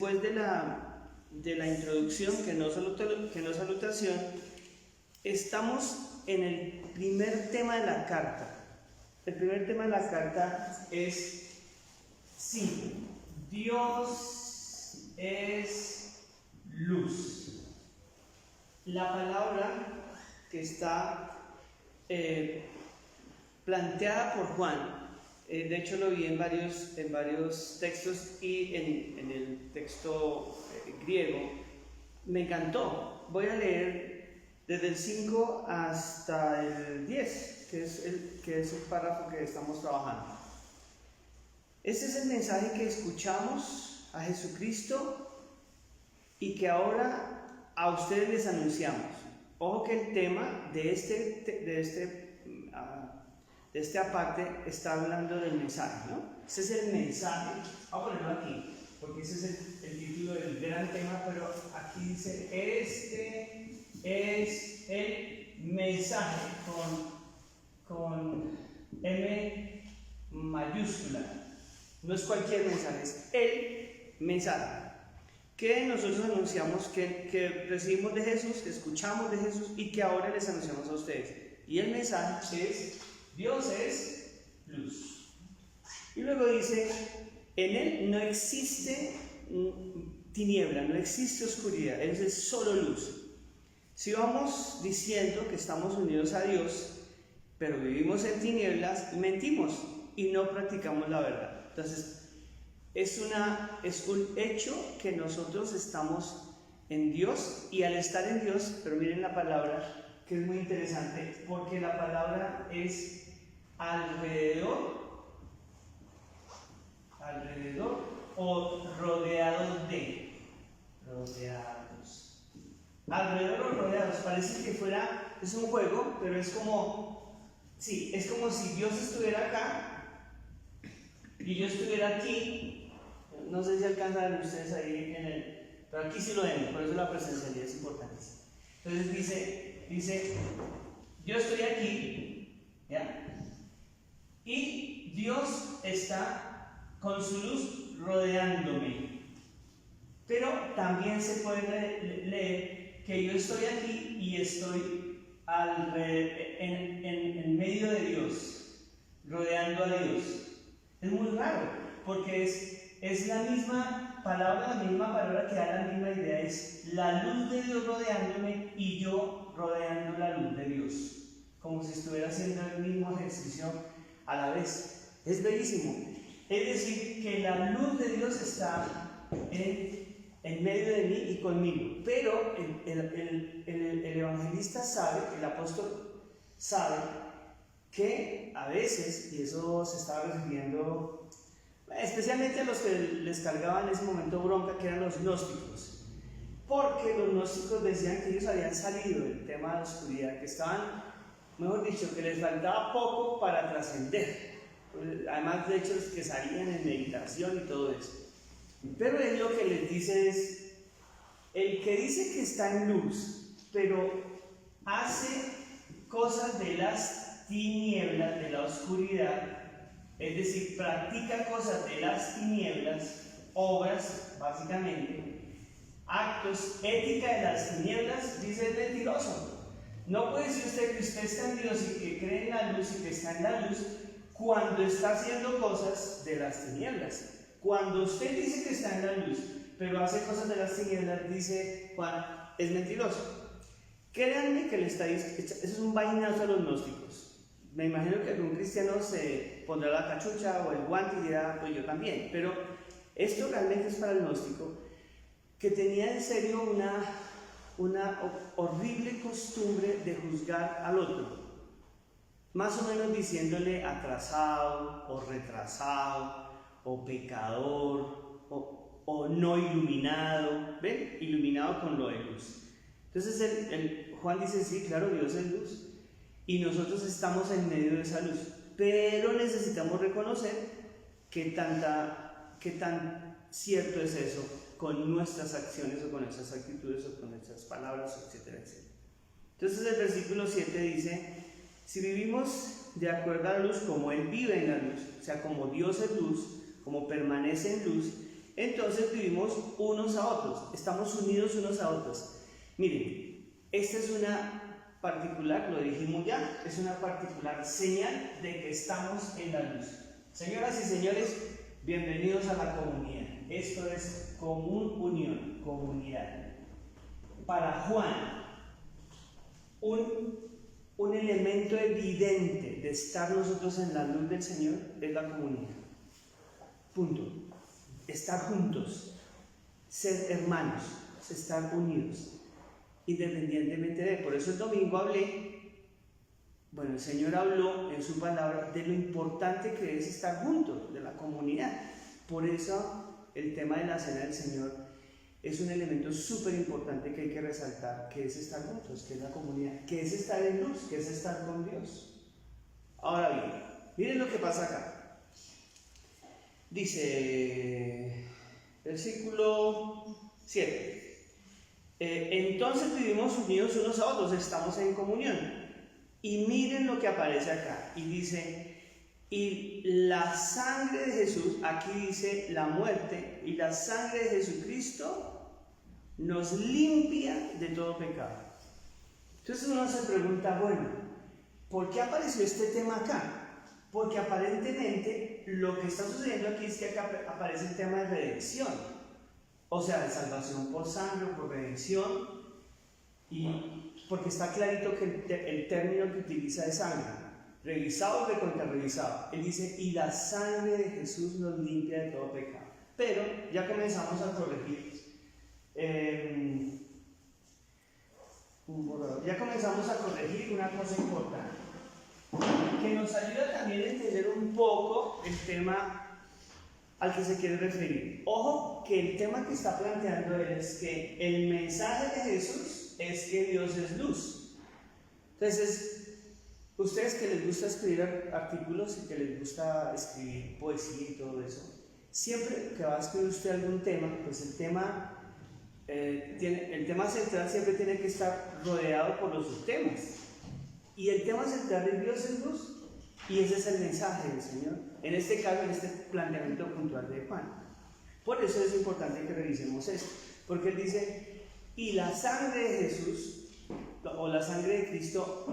Después de la introducción, que no salutación, estamos en el primer tema de la carta. El primer tema de la carta es, sí, Dios es luz. La palabra que está planteada por Juan, de hecho lo vi en varios textos y en el texto griego, me encantó. Voy a leer desde el 5 hasta el 10, que es el párrafo que estamos trabajando. Este es el mensaje que escuchamos a Jesucristo y que ahora a ustedes les anunciamos. Ojo que el tema de este aparte está hablando del mensaje, ¿no? Ese es el mensaje. Voy a ponerlo aquí, porque ese es el título del gran tema, pero aquí dice, este es el mensaje con M mayúscula. No es cualquier mensaje, es el mensaje que nosotros anunciamos, que recibimos de Jesús, que escuchamos de Jesús y que ahora les anunciamos a ustedes. Y el mensaje es: Dios es luz. Y luego dice, en Él no existe tiniebla, no existe oscuridad, Él es solo luz. Si vamos diciendo que estamos unidos a Dios, pero vivimos en tinieblas, mentimos y no practicamos la verdad. Entonces, es un hecho que nosotros estamos en Dios, y al estar en Dios, pero miren la palabra, que es muy interesante, porque la palabra es alrededor o rodeados de. Alrededor o rodeados, parece que es un juego, pero es como si Dios estuviera acá y yo estuviera aquí. No sé si alcanzan a ver ustedes ahí pero aquí sí lo ven, por eso la presencialidad es importantísima. Entonces dice, yo estoy aquí, ¿ya? Y Dios está con su luz rodeándome. Pero también se puede leer que yo estoy aquí y estoy en medio de Dios, rodeando a Dios. Es muy raro, porque es la misma palabra que da la misma idea. Es la luz de Dios rodeándome y yo rodeando la luz de Dios, como si estuviera haciendo el mismo ejercicio a la vez. Es bellísimo. Es decir, que la luz de Dios está en medio de mí y conmigo. Pero el evangelista sabe, el apóstol sabe, que a veces, y eso se estaba refiriendo especialmente a los que les cargaban en ese momento bronca, que eran los gnósticos, porque los gnósticos decían que ellos habían salido del tema de la oscuridad, que estaban, mejor dicho, que les faltaba poco para trascender. Además, de hecho, los que salían en meditación y todo eso. Pero él lo que les dice es: el que dice que está en luz, pero hace cosas de las tinieblas, de la oscuridad, es decir, practica cosas de las tinieblas, obras, básicamente, actos, ética de las tinieblas, dice el mentiroso. No puede decir usted que usted está en Dios y que cree en la luz y que está en la luz cuando está haciendo cosas de las tinieblas. Cuando usted dice que está en la luz, pero hace cosas de las tinieblas, dice Juan, es mentiroso. Créanme que eso es un vainazo a los gnósticos. Me imagino que algún cristiano se pondrá la cachucha o el guante y dirá, pues yo también. Pero esto realmente es para el gnóstico, que tenía en serio una horrible costumbre de juzgar al otro, más o menos diciéndole atrasado o retrasado o pecador o no iluminado. ¿Ven? Iluminado con lo de luz. Entonces Juan dice, sí, claro, Dios es luz y nosotros estamos en medio de esa luz, pero necesitamos reconocer qué tan cierto es eso con nuestras acciones o con nuestras actitudes o con nuestras palabras, etcétera, etcétera. Entonces el versículo 7 dice, si vivimos de acuerdo a la luz como Él vive en la luz, o sea, como Dios es luz, como permanece en luz, entonces vivimos unos a otros, estamos unidos unos a otros. Miren, esta es una particular, lo dijimos ya, es una particular señal de que estamos en la luz. Señoras y señores, bienvenidos a la comunidad. Esto es común unión, comunidad. Para Juan, un elemento evidente de estar nosotros en la luz del Señor es la comunidad. Punto. Estar juntos, ser hermanos, estar unidos, independientemente de. Por eso el domingo el Señor habló en su palabra de lo importante que es estar juntos, de la comunidad. Por eso el tema de la cena del Señor es un elemento súper importante que hay que resaltar, que es estar juntos, que es la comunidad, que es estar en luz, que es estar con Dios. Ahora bien, miren lo que pasa acá. Dice, versículo 7, entonces vivimos unidos unos a otros, estamos en comunión. Y miren lo que aparece acá, y dice, y la sangre de Jesús, aquí dice la muerte, y la sangre de Jesucristo nos limpia de todo pecado. Entonces uno se pregunta, bueno, ¿por qué apareció este tema acá? Porque aparentemente lo que está sucediendo aquí es que acá aparece el tema de redención, o sea, de salvación por sangre o por redención, y porque está clarito que el término que utiliza es sangre, revisado o recontrarrevisado. Él dice, y la sangre de Jesús nos limpia de todo pecado. Pero ya comenzamos a corregir, una cosa importante, que nos ayuda también a entender un poco el tema al que se quiere referir. Ojo, que el tema que está planteando él es que el mensaje de Jesús es que Dios es luz. Entonces, ustedes que les gusta escribir artículos y que les gusta escribir poesía y todo eso, siempre que va a escribir usted algún tema, pues el tema central siempre tiene que estar rodeado por los subtemas. Y el tema central de Dios es luz, y ese es el mensaje del Señor, en este caso, en este planteamiento puntual de Juan. Por eso es importante que revisemos esto, porque él dice, y la sangre de Jesús, o la sangre de Cristo,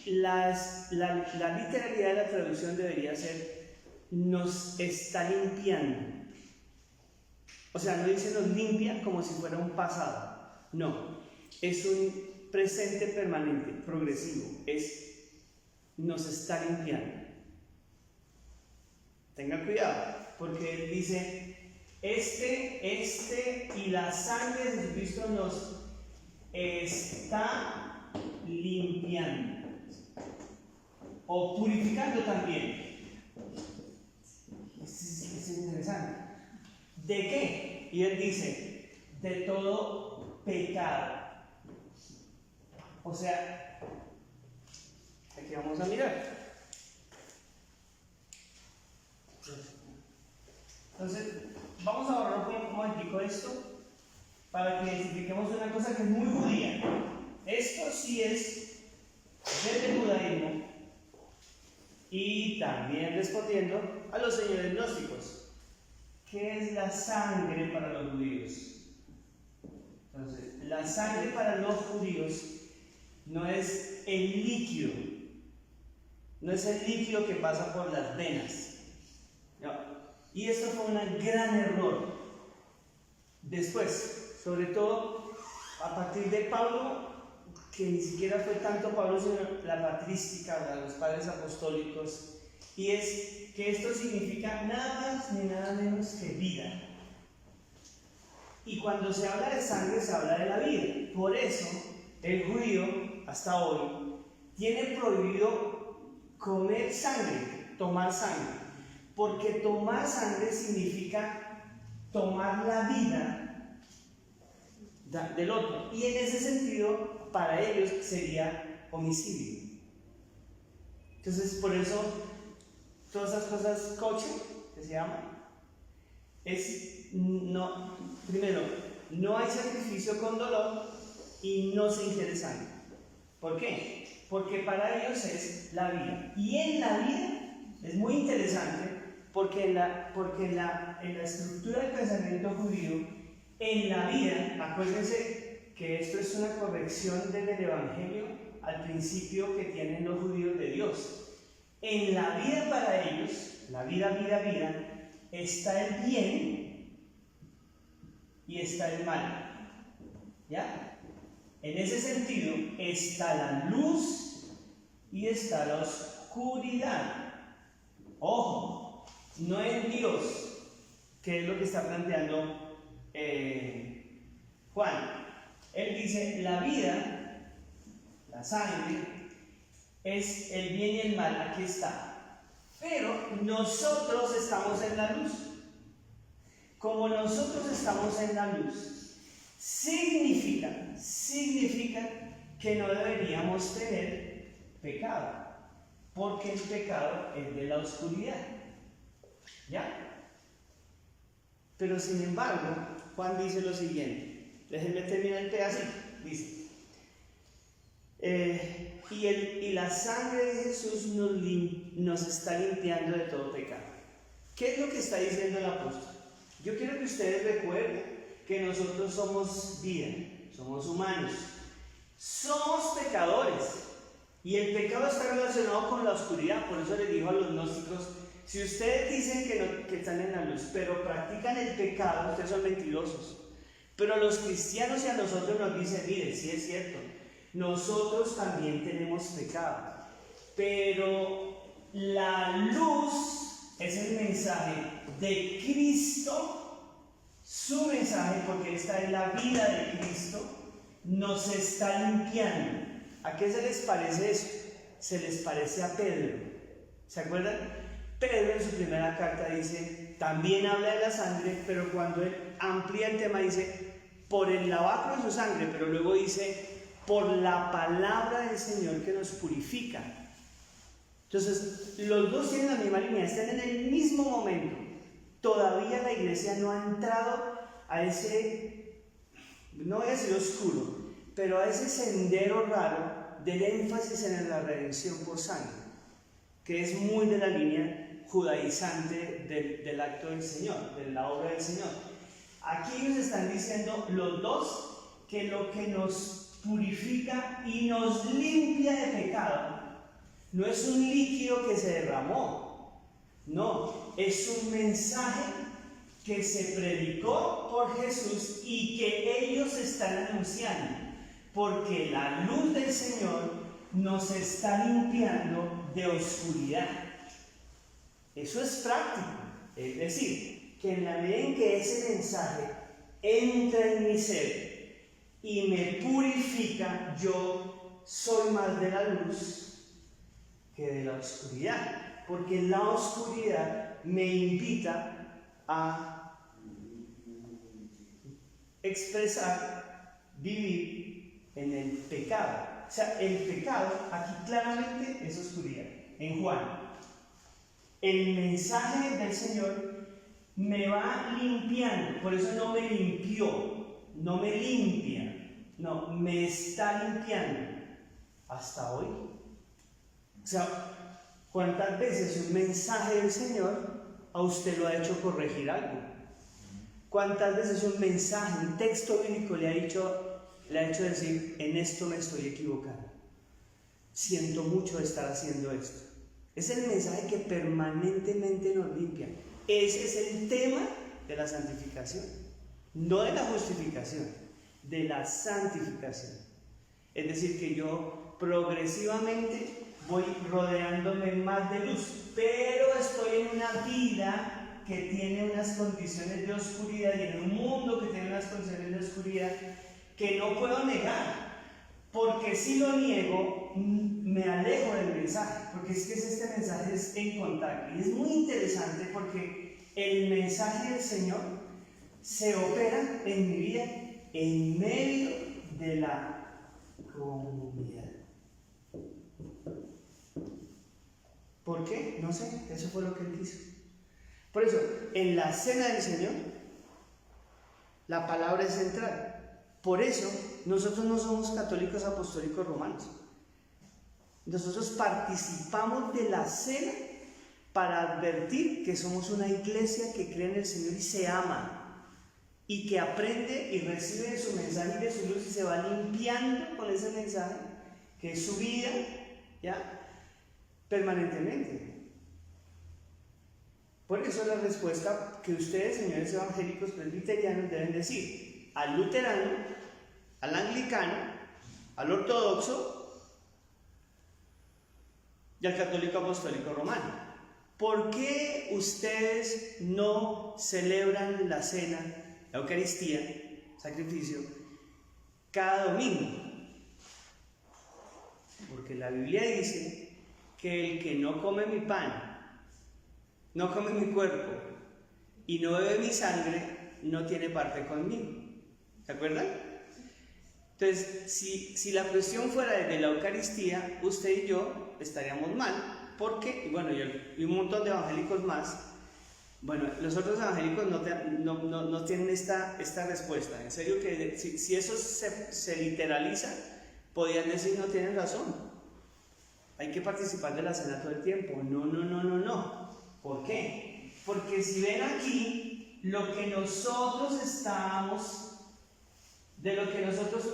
la literalidad de la traducción debería ser, nos está limpiando. O sea, no dice nos limpia como si fuera un pasado, no, es un presente permanente, progresivo, nos está limpiando. Tenga cuidado, porque él dice, y la sangre de Jesucristo nos está limpiando, o purificando también. Es interesante. ¿De qué? Y él dice, de todo pecado. O sea, aquí vamos a mirar. Entonces, vamos a borrar un momentico esto para que identifiquemos una cosa que es muy judía. Esto sí es desde el judaísmo y también respondiendo a los señores gnósticos. ¿Qué es la sangre para los judíos? Entonces, la sangre para los judíos no es el líquido, no es el líquido que pasa por las venas. No. Y esto fue un gran error. Después, sobre todo a partir de Pablo, que ni siquiera fue tanto Pablo, sino la patrística, los padres apostólicos, y es que esto significa nada más ni nada menos que vida. Y cuando se habla de sangre, se habla de la vida. Por eso, el judío, hasta hoy, tiene prohibido comer sangre, tomar sangre. Porque tomar sangre significa tomar la vida del otro. Y en ese sentido, para ellos sería homicidio. Entonces, por eso, todas esas cosas kosher, que se llaman, primero, no hay sacrificio con dolor y no se ingiere sangre. ¿Por qué? Porque para ellos es la vida. Y en la vida es muy interesante porque en la en la estructura del pensamiento judío, en la vida, acuérdense que esto es una corrección del Evangelio al principio que tienen los judíos de Dios. En la vida para ellos, la vida, está el bien y está el mal. ¿Ya? En ese sentido, está la luz y está la oscuridad. Ojo, no en Dios, que es lo que está planteando Juan. Él dice, la vida, la sangre, es el bien y el mal, aquí está. Pero nosotros estamos en la luz. Como nosotros estamos en la luz, significa que no deberíamos tener pecado, porque el pecado es de la oscuridad. ¿Ya? Pero sin embargo, Juan dice lo siguiente. Déjenme terminar el pedacito. Dice, y la sangre de Jesús nos está limpiando de todo pecado. ¿Qué es lo que está diciendo el apóstol? Yo quiero que ustedes recuerden que nosotros somos vida, somos humanos, somos pecadores. Y el pecado está relacionado con la oscuridad. Por eso les digo a los gnósticos, si ustedes dicen que están en la luz, pero practican el pecado, ustedes son mentirosos. Pero los cristianos y a nosotros nos dicen, miren, sí es cierto, nosotros también tenemos pecado. Pero la luz es el mensaje de Cristo, su mensaje, porque está en la vida de Cristo, nos está limpiando. ¿A qué se les parece eso? Se les parece a Pedro. ¿Se acuerdan? Pedro en su primera carta dice, también habla de la sangre, pero cuando él amplía el tema dice, por el lavacro de su sangre, pero luego dice, por la palabra del Señor que nos purifica. Entonces, los dos tienen la misma línea, están en el mismo momento. Todavía la iglesia no ha entrado a ese, no voy a decir oscuro, pero a ese sendero raro del énfasis en la redención por sangre, que es muy de la línea judaizante del acto del Señor, de la obra del Señor. Aquí ellos están diciendo los dos que lo que nos purifica y nos limpia de pecado no es un líquido que se derramó, no, es un mensaje que se predicó por Jesús y que ellos están anunciando, porque la luz del Señor nos está limpiando de oscuridad. Eso es práctico, es decir, que en la medida en que ese mensaje entra en mi ser y me purifica, yo soy más de la luz que de la oscuridad, porque la oscuridad me invita a expresar, vivir en el pecado. O sea, el pecado aquí claramente es oscuridad. En Juan, el mensaje del Señor me va limpiando, por eso no me limpió, no me limpia, no, me está limpiando hasta hoy. O sea, ¿cuántas veces un mensaje del Señor a usted lo ha hecho corregir algo? ¿Cuántas veces un mensaje, un texto bíblico le ha hecho decir, en esto me estoy equivocando? Siento mucho estar haciendo esto. Es el mensaje que permanentemente nos limpia. Ese es el tema de la santificación, no de la justificación, de la santificación. Es decir, que yo progresivamente voy rodeándome más de luz, pero estoy en una vida que tiene unas condiciones de oscuridad y en un mundo que tiene unas condiciones de oscuridad que no puedo negar, porque si lo niego me alejo del mensaje, porque es que este mensaje es en contacto y es muy interesante porque el mensaje del Señor se opera en mi vida en medio de la comunidad. ¿Por qué? No sé, eso fue lo que él quiso. Por eso, en la cena del Señor, la palabra es central. Por eso, nosotros no somos católicos apostólicos romanos. Nosotros participamos de la cena para advertir que somos una iglesia que cree en el Señor y se ama, y que aprende y recibe de su mensaje y de su luz y se va limpiando con ese mensaje, que es su vida, ¿ya? Permanentemente. Por eso la respuesta que ustedes, señores evangélicos presbiterianos, deben decir al luterano, al anglicano, al ortodoxo y al católico apostólico romano. ¿Por qué ustedes no celebran la cena, la Eucaristía, sacrificio, cada domingo? Porque la Biblia dice que el que no come mi pan, no come mi cuerpo y no bebe mi sangre, no tiene parte conmigo. ¿Se acuerdan? Entonces, si la cuestión fuera de la Eucaristía, usted y yo estaríamos mal. Porque, bueno, y un montón de evangélicos más, bueno, los otros evangélicos no tienen esta respuesta. En serio que si eso se literaliza, podrían decir no tienen razón. Hay que participar de la cena todo el tiempo. No. ¿Por qué? Porque si ven aquí, de lo que nosotros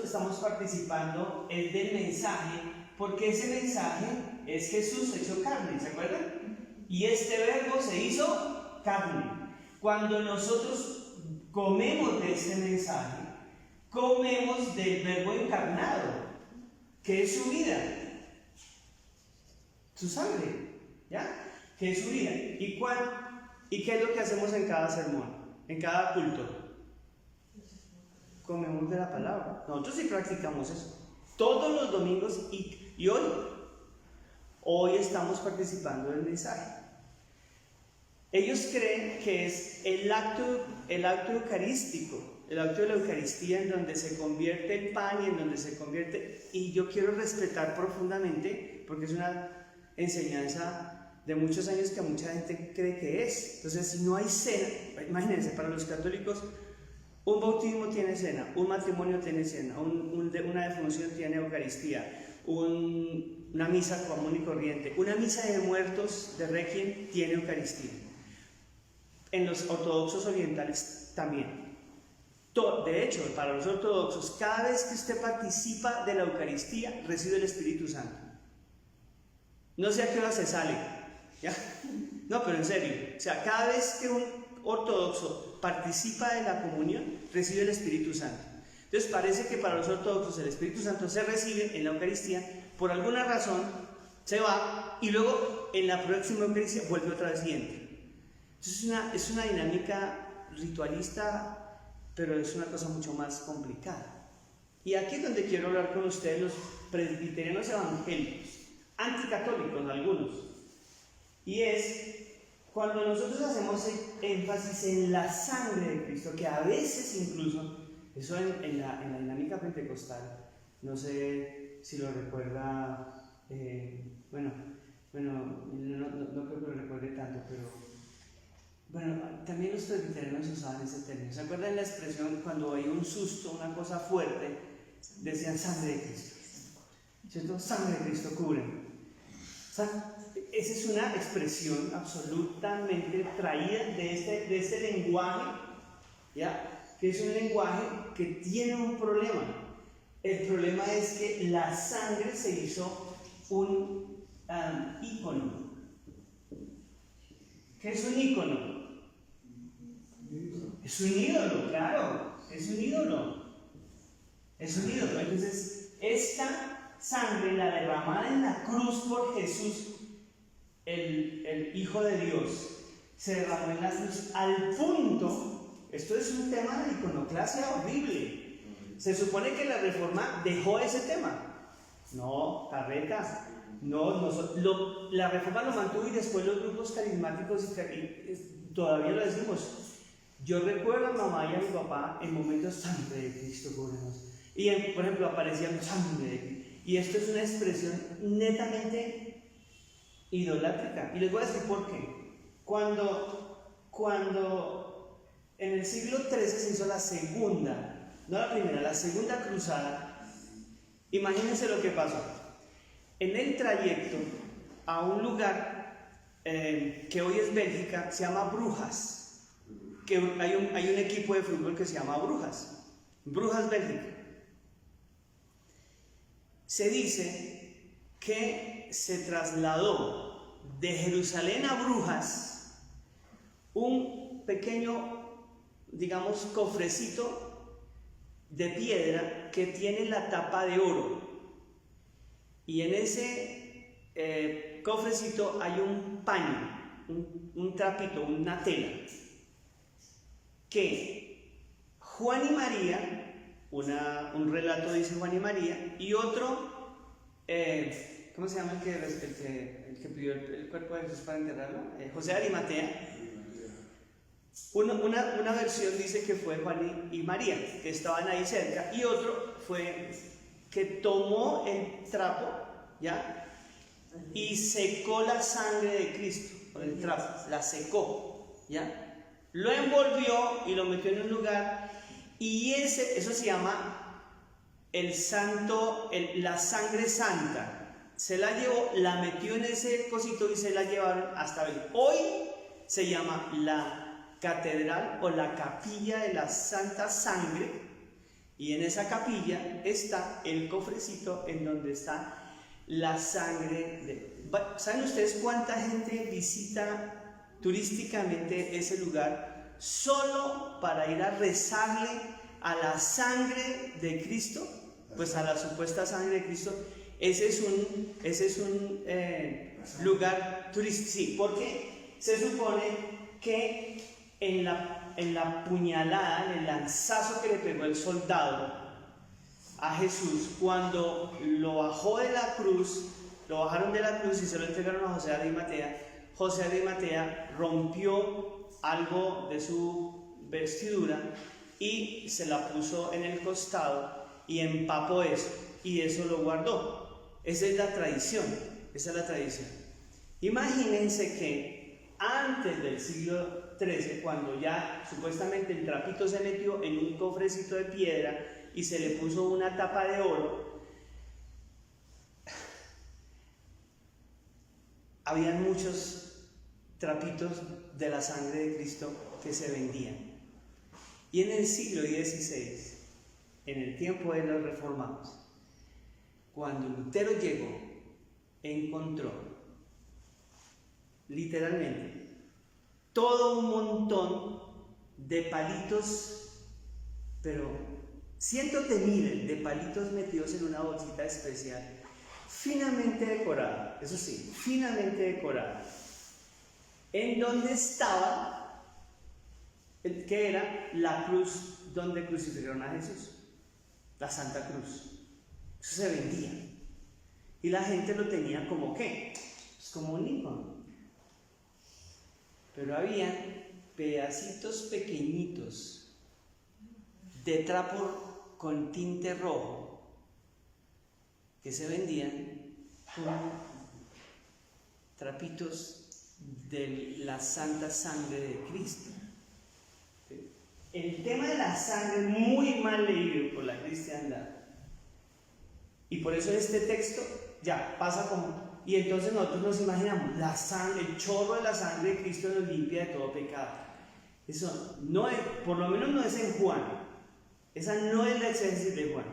estamos participando es del mensaje, porque ese mensaje es Jesús hecho carne, ¿se acuerdan? Y este verbo se hizo carne. Cuando nosotros comemos de este mensaje, comemos del verbo encarnado, que es su vida, su sangre, ¿ya? Que es su vida. ¿Y qué es lo que hacemos en cada sermón, en cada culto? Comemos de la palabra. Nosotros sí practicamos eso todos los domingos y hoy estamos participando del mensaje. Ellos creen que es el acto eucarístico, el acto de la Eucaristía en donde se convierte el pan y en donde se convierte, y yo quiero respetar profundamente porque es una enseñanza de muchos años que mucha gente cree que es. Entonces, si no hay cena, imagínense, para los católicos un bautismo tiene cena, un matrimonio tiene cena, una defunción tiene Eucaristía, una misa común y corriente, una misa de muertos de Requiem tiene Eucaristía. En los ortodoxos orientales también. De hecho, para los ortodoxos, cada vez que usted participa de la Eucaristía, recibe el Espíritu Santo. No sé a qué hora se sale, ¿ya? No, pero en serio, o sea, cada vez que un ortodoxo participa de la comunión, recibe el Espíritu Santo. Entonces parece que para los ortodoxos el Espíritu Santo se recibe en la Eucaristía, por alguna razón se va y luego en la próxima Eucaristía vuelve otra vez y entra. Entonces es una dinámica ritualista, pero es una cosa mucho más complicada. Y aquí es donde quiero hablar con ustedes, los presbiterianos evangélicos, anticatólicos algunos, y es cuando nosotros hacemos énfasis en la sangre de Cristo, que a veces incluso, eso en la dinámica pentecostal, no sé si lo recuerda, no creo que lo recuerde tanto, pero bueno, también los presbiterianos usaban ese término. ¿Se acuerdan la expresión cuando hay un susto, una cosa fuerte, decían sangre de Cristo? ¿Cierto? Sangre de Cristo cubre. O sea, esa es una expresión absolutamente traída de este lenguaje, ¿ya? Que es un lenguaje que tiene un problema. El problema es que la sangre se hizo un ícono. ¿Qué es un ícono? Es un ídolo, claro, es un ídolo. Es un ídolo. Entonces, esta sangre, la derramada en la cruz por Jesús, el Hijo de Dios, se derramó en la cruz al punto, esto es un tema de iconoclasia horrible. Se supone que la Reforma dejó ese tema. No, carreta. La Reforma lo mantuvo y después los grupos carismáticos y todavía lo decimos. Yo recuerdo a mamá y a mi papá en momentos sangre de Cristo, cúbrenos. Y por ejemplo aparecían sangre de Cristo. Y esto es una expresión netamente idolátrica. Y les voy a decir por qué. Cuando en el siglo XIII se hizo la segunda, no la primera, la segunda cruzada, imagínense lo que pasó. En el trayecto a un lugar que hoy es Bélgica, se llama Brujas, que hay un equipo de fútbol que se llama Brujas Bélgica. Se dice que se trasladó de Jerusalén a Brujas un pequeño, digamos, cofrecito de piedra que tiene la tapa de oro, y en ese cofrecito hay un paño, un trapito, una tela, que Juan y María, un relato dice Juan y María, y otro, ¿cómo se llama el que pidió el cuerpo de Jesús para enterrarlo? José de Arimatea. Una versión dice que fue Juan y María, que estaban ahí cerca, y otro fue que tomó el trapo, ¿ya? Y secó la sangre de Cristo con el trapo, la secó, ¿ya? Lo envolvió y lo metió en un lugar, y eso se llama la sangre santa. Se la llevó, la metió en ese cosito y se la llevaron hasta hoy. Hoy se llama la catedral o la capilla de la Santa Sangre, y en esa capilla está el cofrecito en donde está la sangre. ¿Saben ustedes cuánta gente visita turísticamente ese lugar solo para ir a rezarle a la sangre de Cristo? Pues a la supuesta sangre de Cristo. Ese es un lugar turístico, sí, porque se supone que en la puñalada, en el lanzazo que le pegó el soldado a Jesús, cuando lo bajaron de la cruz y se lo entregaron a José de Arimatea rompió algo de su vestidura y se la puso en el costado y empapó eso, y eso lo guardó. Esa es la tradición. Imagínense que antes del siglo XIII, cuando ya supuestamente el trapito se metió en un cofrecito de piedra y se le puso una tapa de oro, habían muchos trapitos de la sangre de Cristo que se vendían. Y en el siglo XVI, en el tiempo de los reformados, cuando Lutero llegó, encontró literalmente todo un montón de palitos, pero cientos de miles de palitos metidos en una bolsita especial, finamente decorada, eso sí, finamente decorada, en donde estaba, que era la cruz donde crucificaron a Jesús, la Santa Cruz. Eso se vendía, y la gente lo tenía como ¿qué? Pues como un icono. Pero había pedacitos pequeñitos de trapo con tinte rojo que se vendían como trapitos de la santa sangre de Cristo. El tema de la sangre es muy mal leído por la cristiandad, y por eso este texto ya pasa como... Y entonces nosotros nos imaginamos, la sangre, el chorro de la sangre de Cristo nos limpia de todo pecado. Eso no es, por lo menos no es en Juan. Esa no es la exégesis de Juan.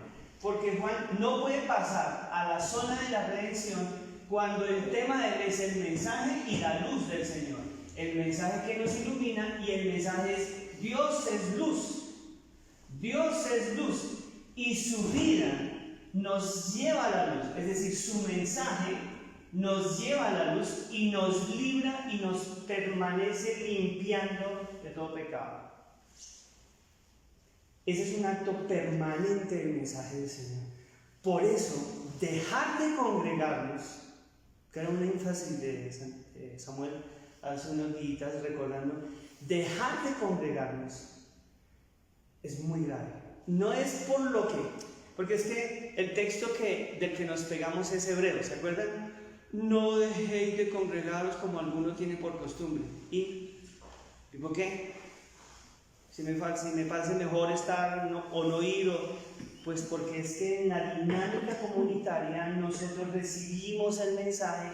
Porque Juan no puede pasar a la zona de la redención cuando el tema de él es el mensaje y la luz del Señor. El mensaje que nos ilumina, y el mensaje es: Dios es luz. Dios es luz. Y su vida nos lleva a la luz. Es decir, su mensaje nos lleva a la luz y nos libra y nos permanece limpiando de todo pecado. Ese es un acto permanente del mensaje del Señor. Por eso, dejar de congregarnos, que era un énfasis de Samuel hace unos días recordando, dejar de congregarnos es muy grave. No es por lo que, porque es que el texto del que nos pegamos es Hebreo, ¿se acuerdan? No dejéis de congregaros como algunos tienen por costumbre. ¿Y por qué? Si me parece mejor estar o no ir, pues porque es que en la dinámica comunitaria nosotros recibimos el mensaje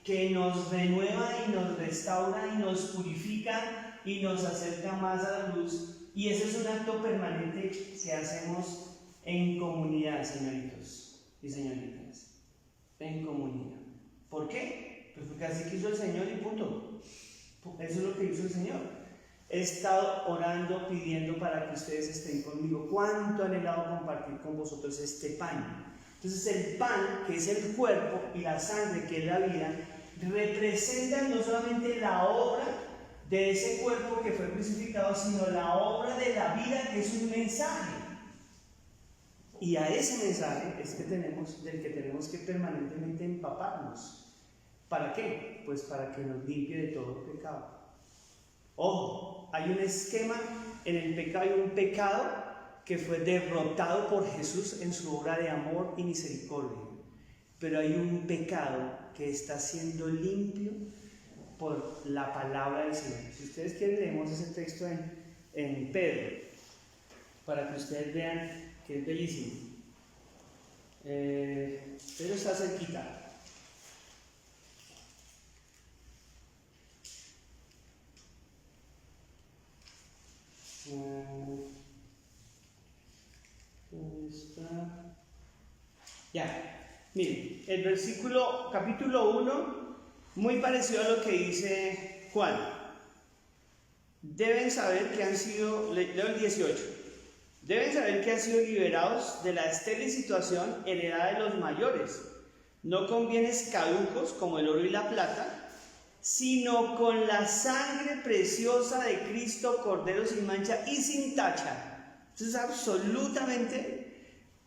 que nos renueva y nos restaura y nos purifica y nos acerca más a la luz. Y ese es un acto permanente que hacemos en comunidad, señoritos y señoritas. En comunidad. ¿Por qué? Pues porque así quiso el Señor y punto. Eso es lo que hizo el Señor. He estado orando, pidiendo para que ustedes estén conmigo. ¿Cuánto he anhelado compartir con vosotros este pan? Entonces el pan, que es el cuerpo, y la sangre, que es la vida, representan no solamente la obra de ese cuerpo que fue crucificado, sino la obra de la vida, que es un mensaje. Y a ese mensaje es del que tenemos que permanentemente empaparnos. ¿Para qué? Pues para que nos limpie de todo pecado. Ojo, hay un esquema en el pecado, hay un pecado que fue derrotado por Jesús en su obra de amor y misericordia. Pero hay un pecado que está siendo limpio por la palabra del Señor. Si ustedes quieren, leemos ese texto en Pedro, para que ustedes vean que es bellísimo. Pedro está cerquita. ¿Dónde está? Ya, miren, el capítulo 1, muy parecido a lo que dice Juan. Deben saber que han sido, leo el 18, deben saber que han sido liberados de la estéril situación heredada de los mayores, no con bienes caducos como el oro y la plata, sino con la sangre preciosa de Cristo, Cordero sin mancha y sin tacha. Eso es absolutamente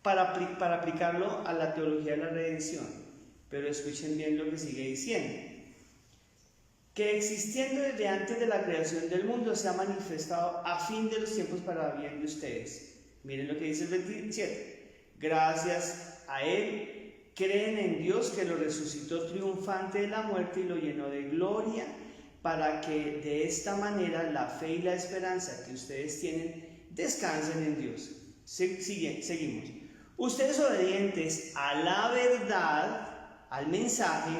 para aplicarlo a la teología de la redención. Pero escuchen bien lo que sigue diciendo. Que existiendo desde antes de la creación del mundo se ha manifestado a fin de los tiempos para bien de ustedes. Miren lo que dice el 27. Gracias a Él creen en Dios, que lo resucitó triunfante de la muerte y lo llenó de gloria, para que de esta manera la fe y la esperanza que ustedes tienen descansen en Dios. Seguimos. Ustedes, obedientes a la verdad, al mensaje,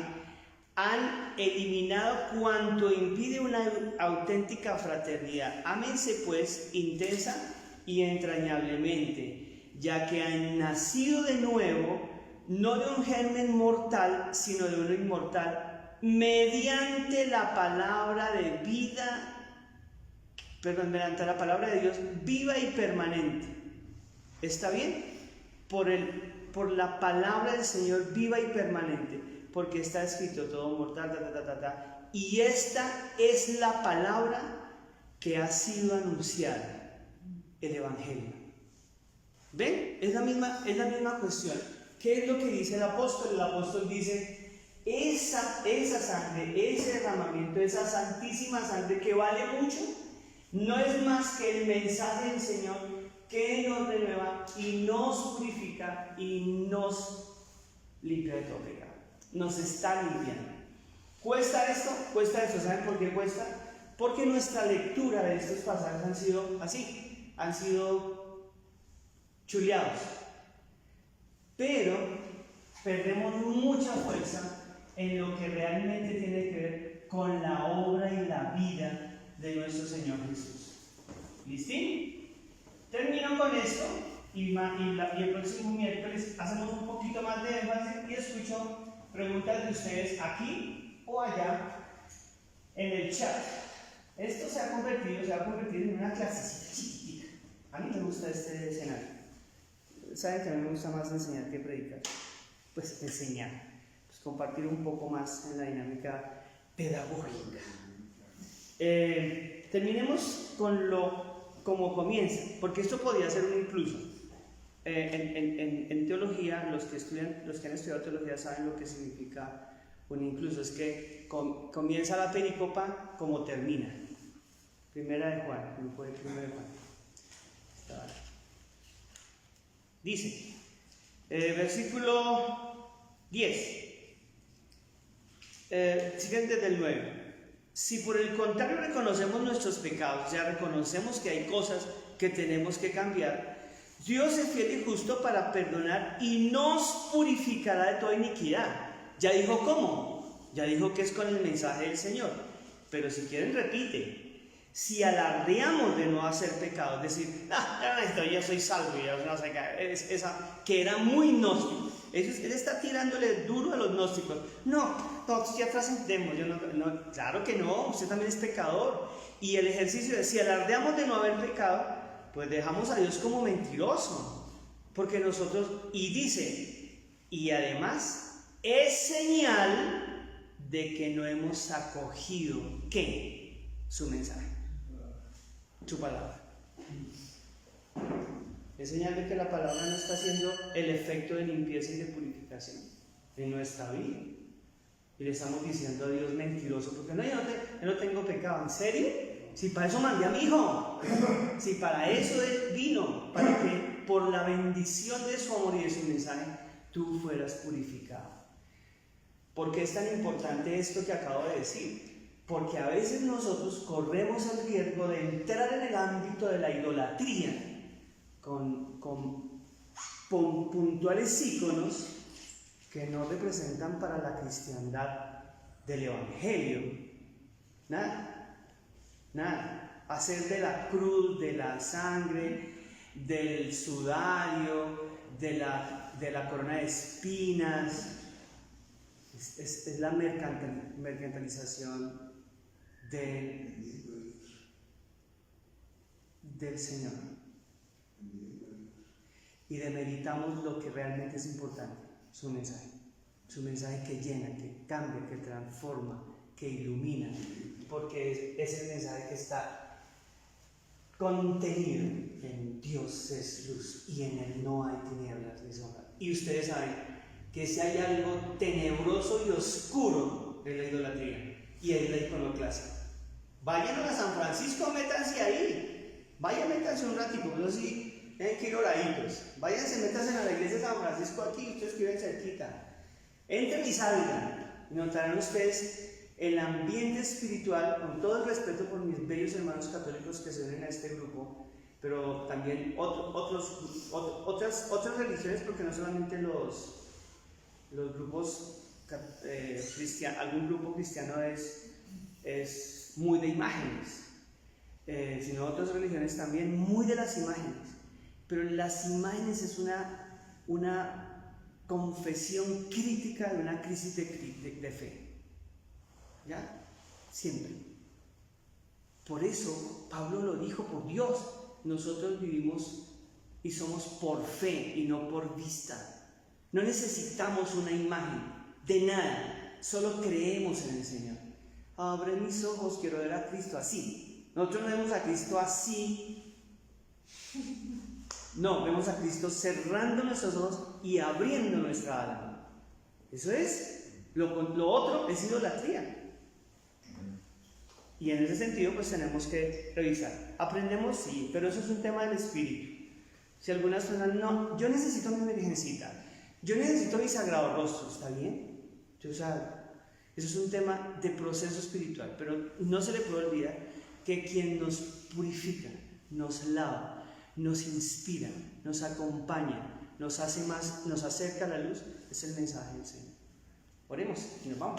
han eliminado cuanto impide una auténtica fraternidad. Ámense pues intensa y entrañablemente, ya que han nacido de nuevo, no de un germen mortal, sino de uno inmortal, mediante la palabra de mediante la palabra de Dios viva y permanente. ¿Está bien? Por la palabra del Señor viva y permanente, porque está escrito todo mortal, y esta es la palabra que ha sido anunciada, el Evangelio. ¿Ven? Es la misma cuestión. ¿Qué es lo que dice el apóstol? El apóstol dice, esa sangre, ese derramamiento, esa santísima sangre que vale mucho, no es más que el mensaje del Señor que nos renueva y nos purifica y nos limpia de todo pecado. Nos está limpiando. ¿Cuesta esto? Cuesta esto. ¿Saben por qué cuesta? Porque nuestra lectura de estos pasajes han sido así, han sido chuleados. Pero perdemos mucha fuerza en lo que realmente tiene que ver con la obra y la vida de nuestro Señor Jesús. ¿Listín? Termino con esto y el próximo miércoles hacemos un poquito más de énfasis y escucho preguntas de ustedes aquí o allá en el chat. Esto se ha convertido en una clasecita chiquitita. A mí me gusta este escenario. Saben que a mí me gusta más enseñar que predicar. Pues enseñar, pues compartir un poco más en la dinámica pedagógica. Terminemos con como comienza, porque esto podría ser un incluso. En teología, los que han estudiado teología saben lo que significa un incluso. Es que comienza la pericopa como termina. Primera de Juan, grupo de Primera de Juan. Dice, versículo 10, siguen desde el 9. Si por el contrario reconocemos nuestros pecados, ya reconocemos que hay cosas que tenemos que cambiar, Dios es fiel y justo para perdonar y nos purificará de toda iniquidad. Ya dijo cómo, ya dijo que es con el mensaje del Señor, pero si quieren repite. Si alardeamos de no hacer pecado, es decir, yo soy salvo, ya no sé qué, esa que era muy gnóstico. Él está tirándole duro a los gnósticos. No, ya trascendemos. Claro que no, usted también es pecador. Y el ejercicio es, si alardeamos de no haber pecado, pues dejamos a Dios como mentiroso. Porque nosotros, y dice, y además es señal de que no hemos acogido, ¿qué? Su mensaje, su palabra. Es señal de que la palabra no está haciendo el efecto de limpieza y de purificación en nuestra vida. Y le estamos diciendo a Dios mentiroso, porque no, yo no tengo pecado. ¿En serio? Si para eso mandé a mi hijo, si para eso Él vino, para que por la bendición de su amor y de su mensaje tú fueras purificado. ¿Por qué es tan importante esto que acabo de decir? Porque a veces nosotros corremos el riesgo de entrar en el ámbito de la idolatría con puntuales íconos que no representan para la cristiandad del Evangelio. Nada. Hacer de la cruz, de la sangre, del sudario, de la corona de espinas, es la mercantilización del Señor. Y demeritamos lo que realmente es importante, su mensaje que llena, que cambia, que transforma, que ilumina, porque es el mensaje que está contenido en Dios es luz y en Él no hay tinieblas ni sombra. Y ustedes saben que si hay algo tenebroso y oscuro en la idolatría, y es la iconoclasia. Vayan a San Francisco, métanse ahí, métanse un ratito, no sé si tienen que ir oraditos. Váyanse, métanse a la iglesia de San Francisco aquí, ustedes viven cerquita. Entren y salgan. Y notarán ustedes el ambiente espiritual, con todo el respeto por mis bellos hermanos católicos que se unen a este grupo, pero también otras religiones, porque no solamente los grupos cristianos, algún grupo cristiano es muy de imágenes, sino otras religiones también muy de las imágenes. Pero las imágenes es una confesión crítica de una crisis de fe. ¿Ya? Siempre. Por eso Pablo lo dijo, por Dios, nosotros vivimos y somos por fe y no por vista. No necesitamos una imagen de nada, solo creemos en el Señor. Abre mis ojos, quiero ver a Cristo así. Nosotros no vemos a Cristo así. No, vemos a Cristo cerrando nuestros ojos y abriendo nuestra alma. Eso es. Lo otro es idolatría. Y en ese sentido, pues tenemos que revisar. Aprendemos, sí, pero eso es un tema del espíritu. Si algunas personas, no, yo necesito mi virgencita, yo necesito mi sagrado rostro, ¿está bien? Eso es un tema de proceso espiritual, pero no se le puede olvidar que quien nos purifica, nos lava, nos inspira, nos acompaña, nos hace más, nos acerca a la luz, es el mensaje del Señor. Oremos y nos vamos.